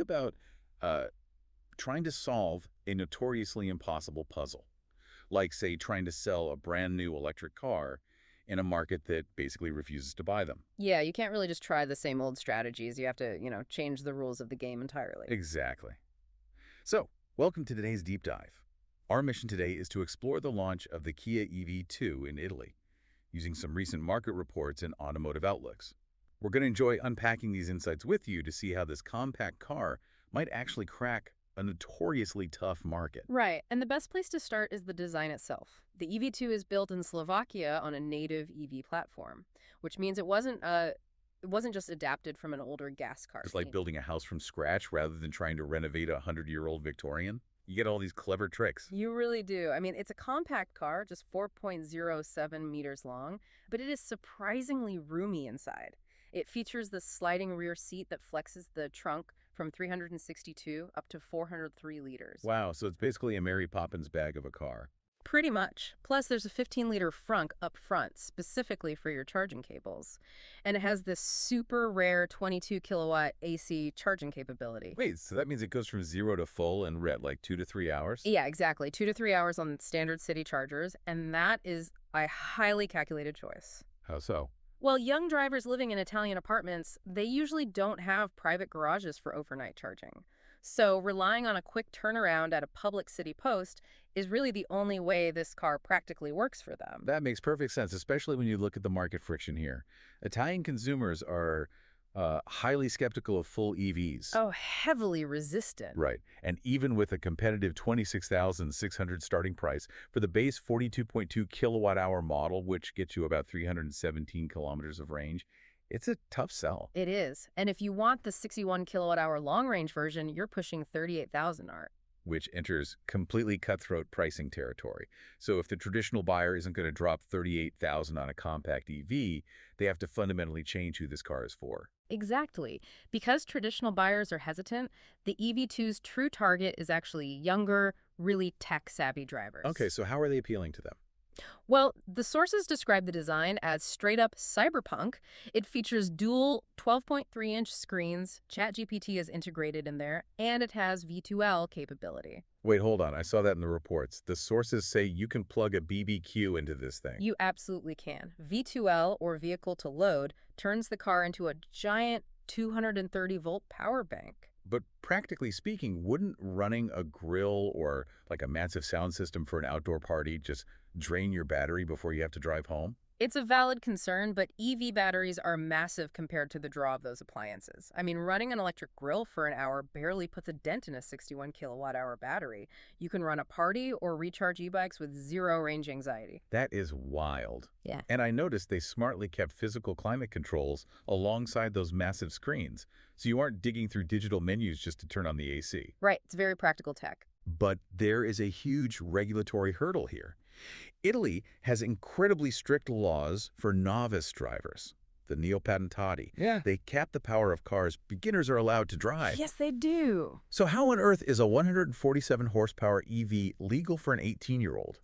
think about uh, trying to solve a notoriously impossible puzzle, like, say, trying to sell a brand new electric car in a market that basically refuses to buy them. Yeah, you can't really just try the same old strategies. You have to, change the rules of the game entirely. Exactly. So, welcome to today's deep dive. Our mission today is to explore the launch of the Kia EV2 in Italy, using some recent market reports and automotive outlooks. We're going to enjoy unpacking these insights with you to see how this compact car might actually crack a notoriously tough market. Right, and the best place to start is the design itself. The EV2 is built in Slovakia on a native EV platform, which means it wasn't just adapted from an older gas car. It's like building a house from scratch rather than trying to renovate a 100-year-old Victorian. You get all these clever tricks. You really do. I mean, it's a compact car, just 4.07 meters long, but it is surprisingly roomy inside. It features the sliding rear seat that flexes the trunk from 362 up to 403 liters. Wow, so it's basically a Mary Poppins bag of a car. Pretty much. Plus, there's a 15-liter frunk up front, specifically for your charging cables. And it has this super rare 22 kilowatt AC charging capability. Wait, so that means it goes from 0 to full in like 2 to 3 hours? Yeah, exactly. 2 to 3 hours on standard city chargers, and that is a highly calculated choice. How so? Well, young drivers living in Italian apartments, they usually don't have private garages for overnight charging. So relying on a quick turnaround at a public city post is really the only way this car practically works for them. That makes perfect sense, especially when you look at the market friction here. Italian consumers are highly skeptical of full EVs. Oh, heavily resistant. Right. And even with a competitive 26,600 starting price for the base 42.2 kilowatt hour model, which gets you about 317 kilometers of range, it's a tough sell. It is. And if you want the 61 kilowatt hour long range version, you're pushing 38,000 art. Which enters completely cutthroat pricing territory. So if the traditional buyer isn't going to drop 38,000 on a compact EV, they have to fundamentally change who this car is for. Exactly. Because traditional buyers are hesitant, the EV2's true target is actually younger, really tech-savvy drivers. Okay, so how are they appealing to them? Well, the sources describe the design as straight-up cyberpunk. It features dual 12.3-inch screens, ChatGPT is integrated in there, and it has V2L capability. Wait, hold on. I saw that in the reports. The sources say you can plug a BBQ into this thing. You absolutely can. V2L, or vehicle to load, turns the car into a giant 230-volt power bank. But practically speaking, wouldn't running a grill or like a massive sound system for an outdoor party just drain your battery before you have to drive home? It's a valid concern, but EV batteries are massive compared to the draw of those appliances. I mean, running an electric grill for an hour barely puts a dent in a 61 kilowatt hour battery. You can run a party or recharge e-bikes with zero range anxiety. That is wild. Yeah. And I noticed they smartly kept physical climate controls alongside those massive screens, so you aren't digging through digital menus just to turn on the AC. Right, it's very practical tech. But there is a huge regulatory hurdle here. Italy has incredibly strict laws for novice drivers, the neopatentati. Yeah. They cap the power of cars beginners are allowed to drive. Yes, they do. So how on earth is a 147 horsepower EV legal for an 18-year-old?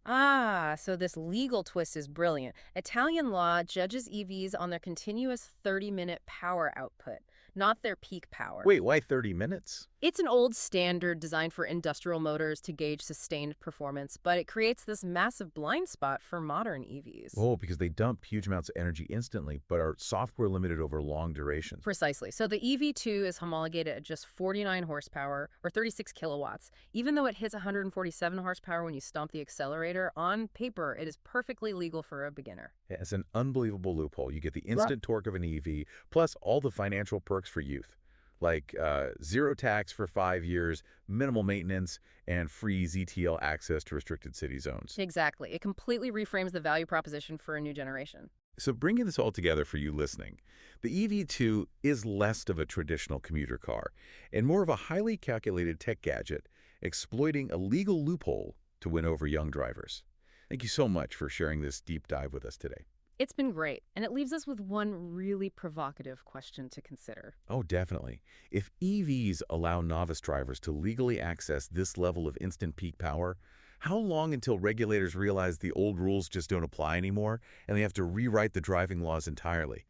So this legal twist is brilliant. Italian law judges EVs on their continuous 30-minute power output, not their peak power. Wait, why 30 minutes? It's an old standard designed for industrial motors to gauge sustained performance, but it creates this massive blind spot for modern EVs. Oh, because they dump huge amounts of energy instantly, but are software limited over long durations. Precisely. So the EV2 is homologated at just 49 horsepower or 36 kilowatts. Even though it hits 147 horsepower when you stomp the accelerator, on paper, it is perfectly legal for a beginner. Yeah, it's an unbelievable loophole. You get the instant torque of an EV, plus all the financial perks for youth, like zero tax for 5 years, minimal maintenance, and free ZTL access to restricted city zones. Exactly. It completely reframes the value proposition for a new generation. So bringing this all together for you listening, the EV2 is less of a traditional commuter car and more of a highly calculated tech gadget, exploiting a legal loophole to win over young drivers. Thank you so much for sharing this deep dive with us today. It's been great, and it leaves us with one really provocative question to consider. Oh, definitely. If EVs allow novice drivers to legally access this level of instant peak power, how long until regulators realize the old rules just don't apply anymore and they have to rewrite the driving laws entirely?